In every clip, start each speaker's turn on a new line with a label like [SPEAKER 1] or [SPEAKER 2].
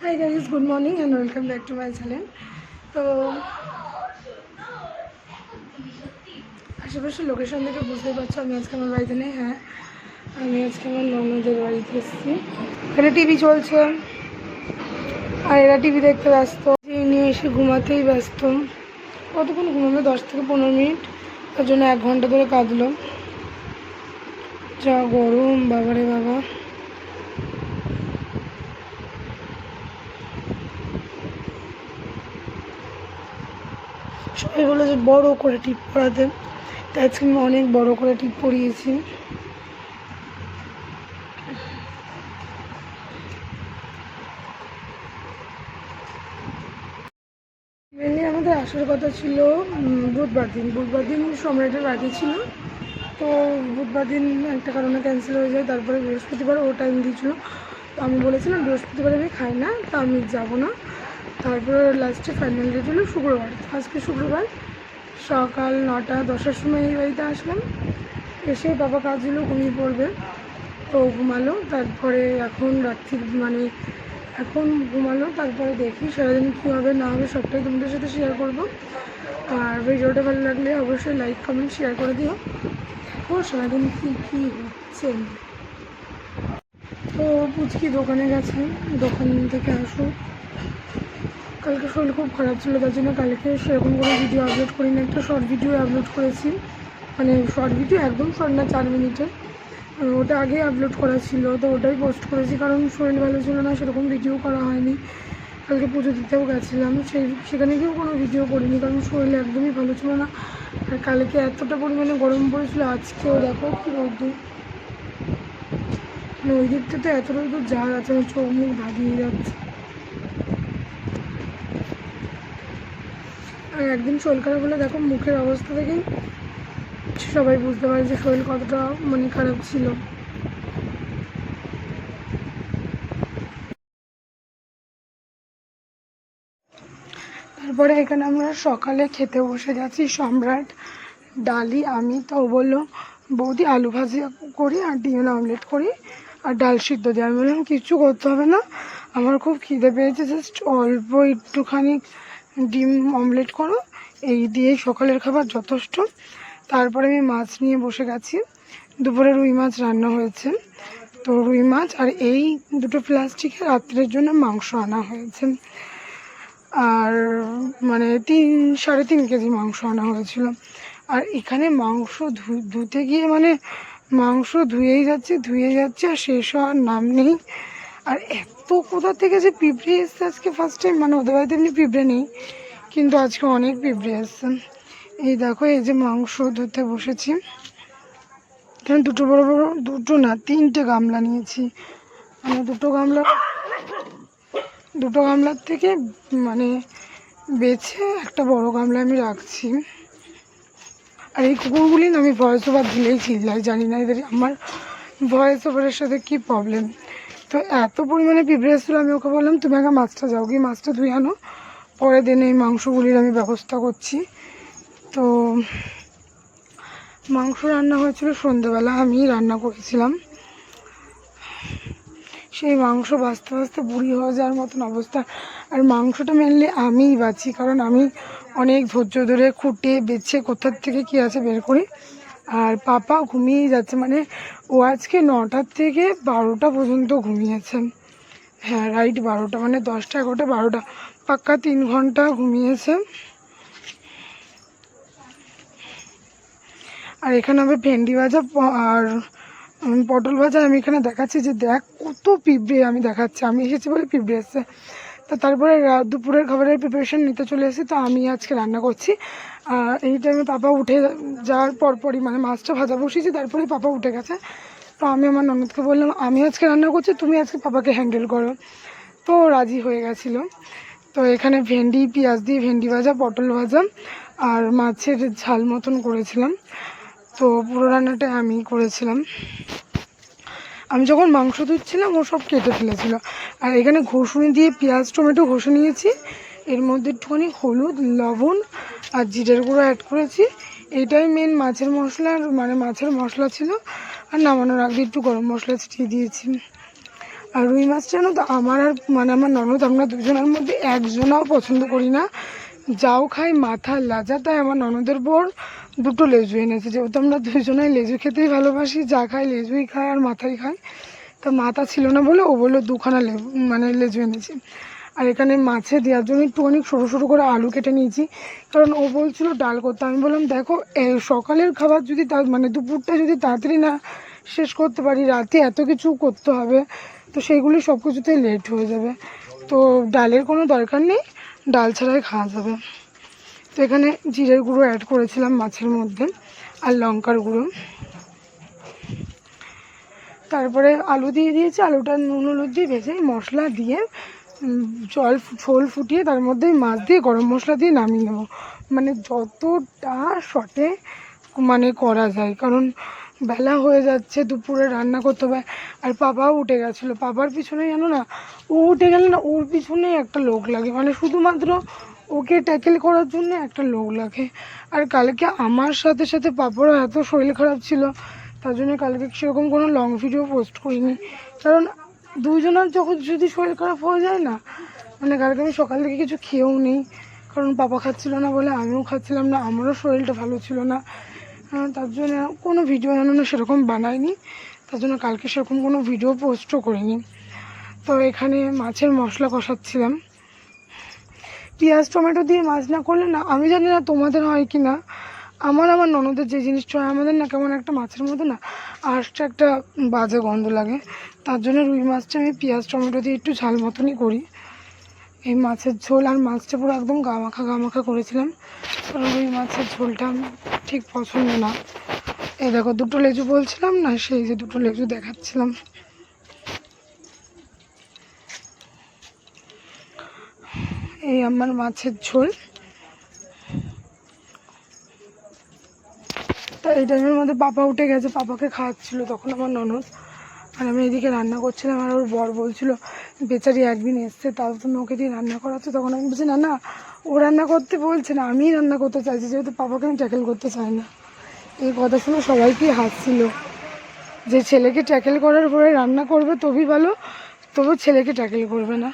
[SPEAKER 1] Hi guys, good morning and welcome back to my channel. তো আশেপাশের location থেকে বুঝতে পারছো আমি আজকে আমার বাড়িতে নেই। হ্যাঁ, আমি আজকে আমার ননদের বাড়িতে এসেছি। এখানে টিভি চলছে আর এরা টিভি দেখতে ব্যস্ত, নিয়ে এসে ঘুমাতেই ব্যস্ত। কতক্ষণ ঘুমাবে? 10 থেকে 15 মিনিট, তার জন্য 1 ঘন্টা ধরে কাঁদলো। যা গরম বাবারে বাবা। সবাই বলে যে বড় করে টিপ পরাতে, তাই আজকে আমি অনেক বড় করে টিপ পরিয়েছি। মেনলি আমাদের আসার কথা ছিল বুধবার দিন সম্রাটের বাড়ি ছিল। তো বুধবার দিন একটা কারণে ক্যান্সেল হয়ে যায়। তারপরে বৃহস্পতিবার ও টাইম দিয়েছিলো, তো আমি বলেছিলাম বৃহস্পতিবার আমি খাই না, তো আমি যাব না। তারপরে লাস্টে ফাইনাল ডেট হলো শুক্রবার। তো আজকে শুক্রবার সকাল 9টা-10টার সময় এই বাড়িতে আসলাম। এসে বাবা কাজগুলো ঘুমিয়ে পড়বে, তো ঘুমালো। তারপরে এখন এখন ঘুমালো। তারপরে দেখি সারাদিন কী হবে না হবে সবটাই তোমাদের সাথে শেয়ার করবো। আর ভিডিওটা ভালো লাগলে অবশ্যই লাইক কমেন্ট শেয়ার করে দিও। দেখো সারাদিন কী কী হচ্ছে। তো পুচকি দোকানে গেছে, দোকান থেকে আসুক। কালকে শরীর খুব খারাপ ছিল, তার জন্য কালকে সেরকম কোনো ভিডিও আপলোড করিনি। একটা শর্ট ভিডিও আপলোড করেছি, মানে শর্ট ভিডিও একদম শর্ট না, 4 মিনিটের। ওটা আগে আপলোড করা ছিল, তো ওটাই পোস্ট করেছি, কারণ শরীর ভালো ছিল না, সেরকম ভিডিও করা হয়নি। কালকে পুজো দিতেও গেছিলাম, সেখানে গিয়েও কোনো ভিডিও করিনি, কারণ শরীর একদমই ভালো ছিল না। আর কালকে এতটা পরিমাণে গরম পড়েছিল, আজকেও দেখো কী রোদ্দুর। মানে ওই দিকটাতে এত রোদ্দুর যা আছে, আমার চোখ মুখ ধাঁধিয়ে যাচ্ছে। আর একদিন শরীর খারাপ হলে দেখো মুখের অবস্থা দেখেই সবাই বুঝতে পারে যে শরীর কতটা খারাপ ছিল। তারপরে এখানে আমরা সকালে খেতে বসে যাচ্ছি। সম্রাট, ডালি, আমি। তো বললো বৌদি আলু ভাজি করি আর ডিম অমলেট করি আর ডাল সিদ্ধ দিই। আমি বললাম কিচ্ছু করতে হবে না, আমার খুব খিদে পেয়েছে, জাস্ট অল্প একটুখানি ডিম অমলেট করো, এই দিয়েই সকালের খাবার যথেষ্ট। তারপরে আমি মাছ নিয়ে বসে গেছি। দুপুরে রুই মাছ রান্না হয়েছে, তো রুই মাছ আর এই দুটো প্লাস্টিকে রাত্রের জন্য মাংস আনা হয়েছে। আর 3-3.5 কেজি মাংস আনা হয়েছিল। আর এখানে মাংস ধুতে গিয়ে মাংস ধুয়ে যাচ্ছে আর শেষ হওয়ার নাম নেই। আর এত কোথা থেকে যে পিঁপড়ে এসছে আজকে ফার্স্ট টাইম, ওদের বাড়িতে এমনি পিঁপড়ে নেই, কিন্তু আজকে অনেক পিঁপড়ে এসছে। এই দেখো, এই যে মাংস ধুতে বসেছি, এখানে দুটো না 3টে গামলা নিয়েছি। দুটো গামলার থেকে বেছে একটা বড় গামলা আমি রাখছি। আর এই কুকুরগুলি না, আমি ভয়েস ওভার দিলেই চিল্লাই, জানি না এদের আমার ভয়েস ওভারের সাথে কি প্রবলেম। তো এত পরিমাণে পিঁপড়ে এসেছিলো, আমি ওকে বললাম তুমি আগে মাছটা যাও, গিয়ে মাছটা ধুয়ে আনো, পরে দিন এই মাংসগুলির আমি ব্যবস্থা করছি। তো মাংস রান্না হয়েছিল সন্ধ্যেবেলা, আমি রান্না করেছিলাম। সেই মাংস বাঁচতে বাঁচতে বুড়ি হয়ে যাওয়ার মতন অবস্থা। আর মাংসটা মেনলি আমিই বাছি, কারণ আমি অনেক ধৈর্য ধরে খুঁটে বেছে কোথার থেকে কী আছে বের করি। আর পাপা ঘুমিয়েই যাচ্ছে, ও আজকে 9টা থেকে 12টা পর্যন্ত ঘুমিয়েছে। হ্যাঁ রাইট 12টা, 10টা 11টা 12টা, পাক্কা 3 ঘন্টা ঘুমিয়েছে। আর এখানে হবে ভেন্ডি ভাজা আর পটল ভাজা। আমি এখানে দেখাচ্ছি যে দেখ কত পিঁপড়ে, আমি দেখাচ্ছি আমি এসেছি বলে পিঁপড়ে এসছে। তো তারপরে দুপুরের খাবারের প্রিপারেশন নিতে চলে এসেছি। তো আমি আজকে রান্না করছি। এই টাইমে পাপা উঠে যাওয়ার পরপরই মাছটা ভাজা বসিয়েছি, তারপরে পাপা উঠে গেছে। তো আমি আমার ননদকে বললাম আমি আজকে রান্না করছি, তুমি আজকে পাপাকে হ্যান্ডেল করো। তো রাজি হয়ে গেছিলো। তো এখানে ভেন্ডি, পেঁয়াজ দিয়ে ভেন্ডি ভাজা, পটল ভাজা আর মাছের ঝাল মতন করেছিলাম। তো পুরো রান্নাটা আমি করেছিলাম। আমি যখন মাংস ধুচ্ছিলাম ও সব কেটে ফেলেছিল। আর এখানে ঘষুনি দিয়ে পেঁয়াজ টমেটো ঘষে নিয়েছি, এর মধ্যে একটুখানি হলুদ, লবণ আর জিরের গুঁড়ো অ্যাড করেছি। এটাই মেন মাছের মশলা, মাছের মশলা ছিল। আর নামানোর আগে একটু গরম মশলা ছিটিয়ে দিয়েছি। আর রুই মাছ জানো তো আমার আর মানে আমার ননদ আমরা দুজনের মধ্যে একজনাও পছন্দ করি না, যাও খাই মাথার লাজা। তাই আমার ননদের বর দুটো লেজু এনেছে, যেহেতু আমরা দুজনেই লেজু খেতেই ভালোবাসি, যা খাই লেজুই খাই আর মাথাই খাই। তা মাথা ছিল না বলে ও বললো দুখানা মানে লেজু এনেছি। আর এখানে মাছে দেওয়ার জন্য একটু অনেক সরু সরু করে আলু কেটে নিয়েছি, কারণ ও বলছিল ডাল করতে। আমি বললাম দেখো সকালের খাবার যদি মানে দুপুরটা যদি তাড়াতাড়ি না শেষ করতে পারি, রাতে এত কিছু করতে হবে, তো সেইগুলি সব কিছুতেই লেট হয়ে যাবে। তো ডালের কোনো দরকার নেই, ডাল ছাড়াই খাওয়া যাবে। তো এখানে জিরের গুঁড়ো অ্যাড করেছিলাম মাছের মধ্যে আর লঙ্কার গুঁড়ো। তারপরে আলু দিয়ে দিয়েছি, আলুটা নুন হলুদ দিয়ে ভেজে মশলা দিয়ে ঝোল ফুটিয়ে তার মধ্যে মাছ দিয়ে গরম মশলা দিয়ে নামিয়ে নেবো। মানে যতটা শর্টে মানে করা যায়, কারণ বেলা হয়ে যাচ্ছে, দুপুরে রান্না করতে হবে। আর পাপাও উঠে গেছিলো, পাপার পিছনে জানো না, ও উঠে গেলে না ওর পিছনেই একটা লোক লাগে, মানে শুধুমাত্র ওকে ট্যাকেল করার জন্য একটা লোক লাগে। আর কালকে আমার সাথে সাথে পাপারও এত শরীর খারাপ ছিল, তার জন্য কালকে সেরকম কোনো লং ভিডিও পোস্ট করিনি। কারণ দুইজনের যখন যদি শরীর খারাপ হয়ে যায় না, মানে কালকে আমি সকাল থেকে কিছু খেয়েও নেই, কারণ পাপা খাচ্ছিল না বলে আমিও খাচ্ছিলাম না, আমারও শরীরটা ভালো ছিল না। তার জন্য কোনো ভিডিও যেন না সেরকম বানাইনি, তার জন্য কালকে সেরকম কোনো ভিডিও পোস্টও করিনি। তো এখানে মাছের মশলা কষাচ্ছিলাম, পেঁয়াজ টমেটো দিয়ে মাছ না করলে না, আমি জানি না তোমাদের হয় কি না, আমার ননদের যে জিনিসটা হয়, আমাদের না কেমন একটা মাছের মধ্যে না আঁশটা একটা বাজে গন্ধ লাগে। তার জন্য রুই মাছটা আমি পেঁয়াজ টমেটো দিয়ে একটু ঝাল মতনই করি। এই মাছের ঝোল আর মাছটা পুরো একদম গামাখা করেছিলাম, কারণ রুই মাছের ঝোলটা ঠিক পছন্দ না। এই দেখো দুটো লেজু বলছিলাম না, সেই যে দুটো লেজু দেখাচ্ছিলাম। এই আমার মাছের ঝোল। তা এই টাইমের মধ্যে পাপা উঠে গেছে, পাপাকে খাওয়াচ্ছিল তখন আমার ননদ, আর আমি এদিকে রান্না করছিলাম। আর ওর বর বলছিল বেচারি একদিন এসছে, তাও তুমি ওকে দিয়ে রান্না করাচ্ছ। তখন আমি বলছি না না, ও রান্না করতে বলছে না, আমিই রান্না করতে চাইছি, যেহেতু পাপাকে আমি ট্যাকেল করতে চাই না। এই কথা শুনে সবাইকেই হাসছিল, যে ছেলেকে ট্যাকেল করার পরে রান্না করবে তবেই ভালো, তবু ছেলেকে ট্যাকেল করবে না।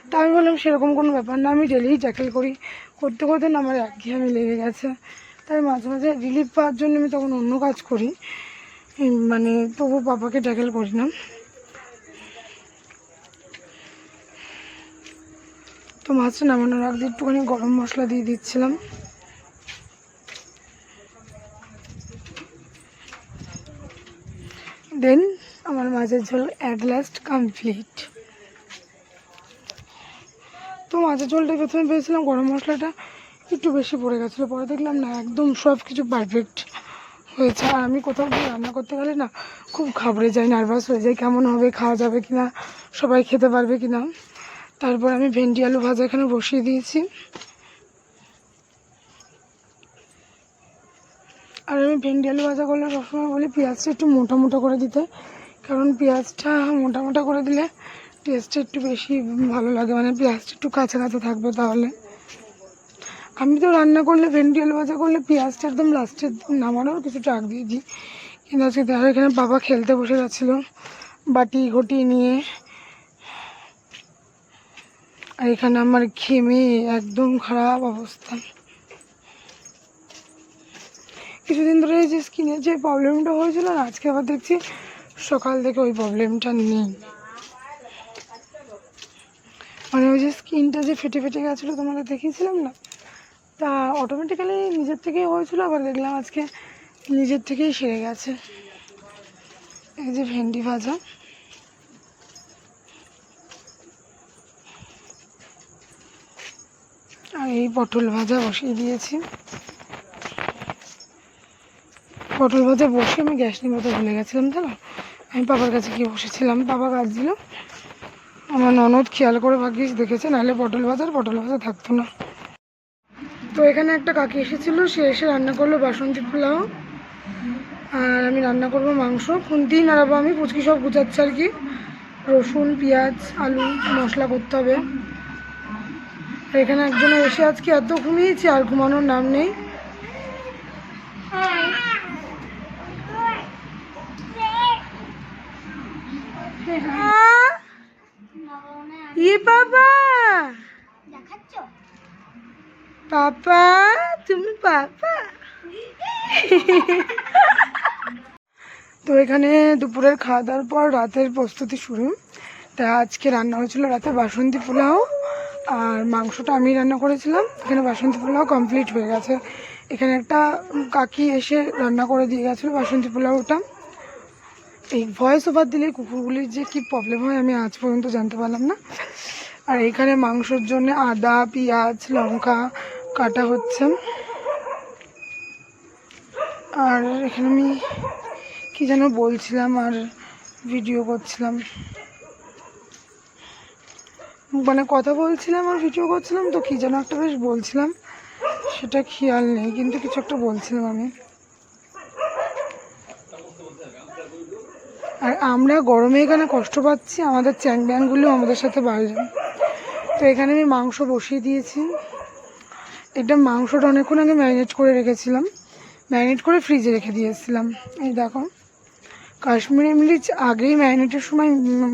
[SPEAKER 1] তা আমি বললাম সেরকম কোনো ব্যাপার না, আমি ডেলিই ট্যাকেল করি, করতে করতে না আমার একঘেয়েমি লেগে গেছে। তাই মাঝে মাঝে রিলিফ পাওয়ার জন্য আমি তখন অন্য কাজ করি, মানে তবু পাপাকে ট্যাকেল করি না। তো মাছটা নামানোর আগে একটুখানি গরম মশলা দিয়ে দিচ্ছিলাম। দেন আমার মাছের ঝোল অ্যাট লাস্ট কমপ্লিট। তো মাছের ঝোলটা প্রথমে পেয়েছিলাম গরম মশলাটা একটু বেশি পড়ে গেছিলো, পরে দেখলাম না একদম সব কিছু পারফেক্ট হয়েছে। আর আমি কোথাও গিয়ে রান্না করতে গেলে না খুব ঘাবড়ে যাই, নার্ভাস হয়ে যাই, কেমন হবে, খাওয়া যাবে কি না, সবাই খেতে পারবে কি না। তারপর আমি ভেন্ডি আলু ভাজা এখানে বসিয়ে দিয়েছি। আর আমি ভেন্ডি আলু ভাজা করলে সবসময় বলি পেঁয়াজটা একটু মোটা মোটা করে দিতে, কারণ পেঁয়াজটা মোটা মোটা করে দিলে টেস্টটা একটু বেশি ভালো লাগে, মানে পেঁয়াজটা একটু কাঁচা কাঁচা থাকবে। তাহলে আমি তো রান্না করলে ভেন্ডি আলু ভাজা করলে পেঁয়াজটা একদম লাস্টে নামানোর কিছুটা আগ দিয়ে দিই, কিন্তু আজকে দেখো এখানে বাবা খেলতে বসে যাচ্ছিলো বাটি ঘটি নিয়ে। আর এখানে আমার ঘেমে একদম খারাপ অবস্থা। কিছুদিন ধরে যে স্কিনের যে প্রবলেমটা হয়েছিল না, আজকে আবার দেখছি সকাল থেকে ওই প্রবলেমটা নেই। মানে ওই যে স্কিনটা যে ফেটে ফেটে গেছিলো তোমাদের দেখিয়েছিলাম না, তা অটোমেটিক্যালি নিজের থেকেই হয়েছিল, আবার দেখলাম আজকে নিজের থেকেই সেরে গেছে। এই যে ভেন্ডি ভাজা, আর এই পটল ভাজা বসিয়ে দিয়েছি। পটল ভাজা বসে আমি গ্যাস নিভাতে ভুলে গেছিলাম, জানো, আমি বাবার কাছে গিয়ে বসেছিলাম, বাবা কাঁদছিল। আমার ননদ খেয়াল করে ভাগ্যিস দেখেছে, নাহলে পটল ভাজা থাকতো না। তো এখানে একটা কাকি এসেছিলো, সে এসে রান্না করলো বাসন্তী পোলাও, আর আমি রান্না করবো মাংস। খুন্তিই নাড়াবো আমি, পুচকি সব গুছাচ্ছে আর কি, রসুন পেঁয়াজ আলু মশলা করতে হবে। আর এখানে একজন এসে আজকে এত ঘুমিয়েছে আর ঘুমানোর নাম নেই। বাবা পাপা, তুমি পাপা। তো এখানে দুপুরের খাওয়া দাওয়ার পর রাতের প্রস্তুতি শুরু। তা আজকে রান্না হয়েছিল রাতে বাসন্তী পোলাও, আর মাংসটা আমি রান্না করেছিলাম। এখানে বাসন্তী পোলাও কমপ্লিট হয়ে গেছে। এখানে একটা কাকি এসে রান্না করে দিয়ে গেছিলো বাসন্তী পোলাওটা। এই ভয়েস ওভার দিলে কুকুরগুলির যে কী প্রবলেম হয় আমি আজ পর্যন্ত জানতে পারলাম না। আর এখানে মাংসর জন্য আদা, পেঁয়াজ, লঙ্কা কাটা হচ্ছে। আর এখানে আমি কি যেন বলছিলাম আর ভিডিও করছিলাম, মানে কথা বলছিলাম আর ভিডিও করছিলাম, তো কী যেন একটা বেশ বলছিলাম, সেটা খেয়াল নেই, কিন্তু কিছু একটা বলছিলাম আমি। আর আমরা গরমে এখানে কষ্ট পাচ্ছি, আমাদের চ্যাং ব্যাংগুলো আমাদের সাথে বাইরে। তো এখানে আমি মাংস বসিয়ে দিয়েছি। এটা মাংসটা অনেকক্ষণ আগে ম্যারিনেট করে রেখেছিলাম, ম্যারিনেট করে ফ্রিজে রেখে দিয়েছিলাম। এই দেখো, কাশ্মীরি মিরিচ আগেই ম্যারিনেটের সময়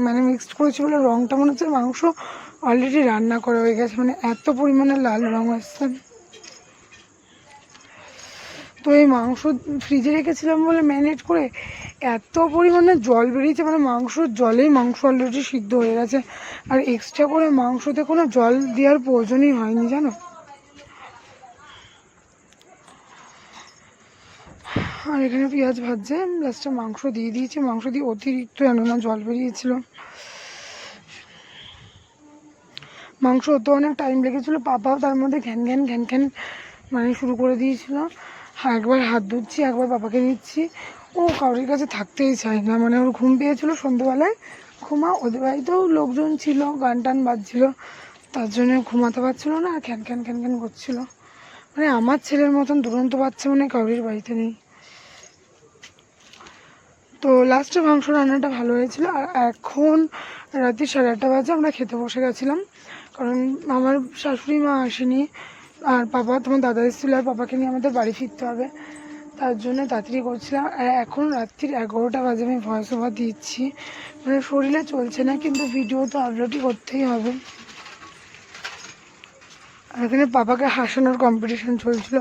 [SPEAKER 1] মানে মিক্সড করেছি বলে রঙটা মনে হচ্ছে মাংস অলরেডি রান্না করা হয়ে গেছে, মানে এত পরিমাণে লাল রঙ আসছে। তো এই মাংস ফ্রিজে রেখেছিলাম বলে ম্যারিনেট করে এত পরিমাণে জল বেরিয়েছে, মানে মাংসর জলেই মাংস অলরেডি সিদ্ধ হয়ে গেছে। আর এক্সট্রা করে মাংসতে কোনো জল দেওয়ার প্রয়োজনই হয়নি, জানো। আর এখানে পেঁয়াজ ভাজছে, লাস্টে মাংস দিয়ে দিয়েছি। মাংস দিয়ে অতিরিক্ত না জল বেরিয়েছিল। মাংস হতে অনেক টাইম লেগেছিলো। পাপাও তার মধ্যে ঘ্যান ঘ্যান ঘ্যান ঘ্যান মানে শুরু করে দিয়েছিল। একবার হাত ধুচ্ছি, একবার পাপাকে নিচ্ছি। ও কারোর কাছে থাকতেই চায় না, মানে ওর ঘুম পেয়েছিলো সন্ধ্যেবেলায়। ওদের বাড়িতেও লোকজন ছিল, গান টান বাজছিল, তার জন্য ঘুমাতে পারছিলো না, আর খ্যান খ্যান খ্যান খ্যান করছিলো। মানে আমার ছেলের মতন দুরন্ত বাচ্চা মানে কারোর বাড়িতে নেই। তো লাস্টে মাংস রান্নাটা ভালো হয়েছিল। আর এখন রাত্রি 8:30 বাজে, আমরা খেতে বসে গেছিলাম, কারণ আমার শাশুড়ি মা আসেনি, আর পাপা তোমার দাদা এসেছিলো, আর পাপাকে নিয়ে আমাদের বাড়ি ফিরতে হবে, তার জন্য তাড়াতাড়ি করছিলাম। আর এখন রাত্রির 11টা বাজে আমি ভয়েস ওভার দিচ্ছি, মানে শরীরে চলছে না, কিন্তু ভিডিও তো আপলোডই করতেই হবে। আর এখানে পাপাকে হাসানোর কম্পিটিশন চলছিল,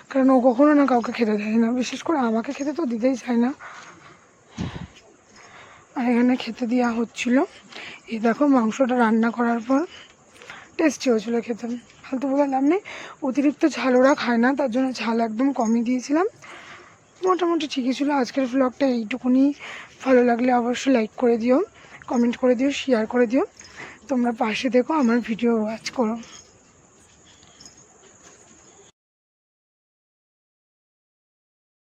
[SPEAKER 1] কারণ ও কখনো না কাউকে খেতে দেয় না, বিশেষ করে আমাকে খেতে তো দিতেই চায় না। আর এখানে খেতে দেওয়া হচ্ছিল। এই দেখো মাংসটা রান্না করার পর টেস্টি হয়েছিলো খেতে, ফালতু বলে লাভ নেই। অতিরিক্ত ঝাল ওরা খায় না, তার জন্য ঝাল একদম কমই দিয়েছিলাম। মোটামুটি ঠিকই ছিল। আজকের ব্লগটা এইটুকুনি। ভালো লাগলে অবশ্যই লাইক করে দিও, কমেন্ট করে দিও, শেয়ার করে দিও। তোমরা পাশে দেখো, আমার ভিডিও ওয়াচ করো।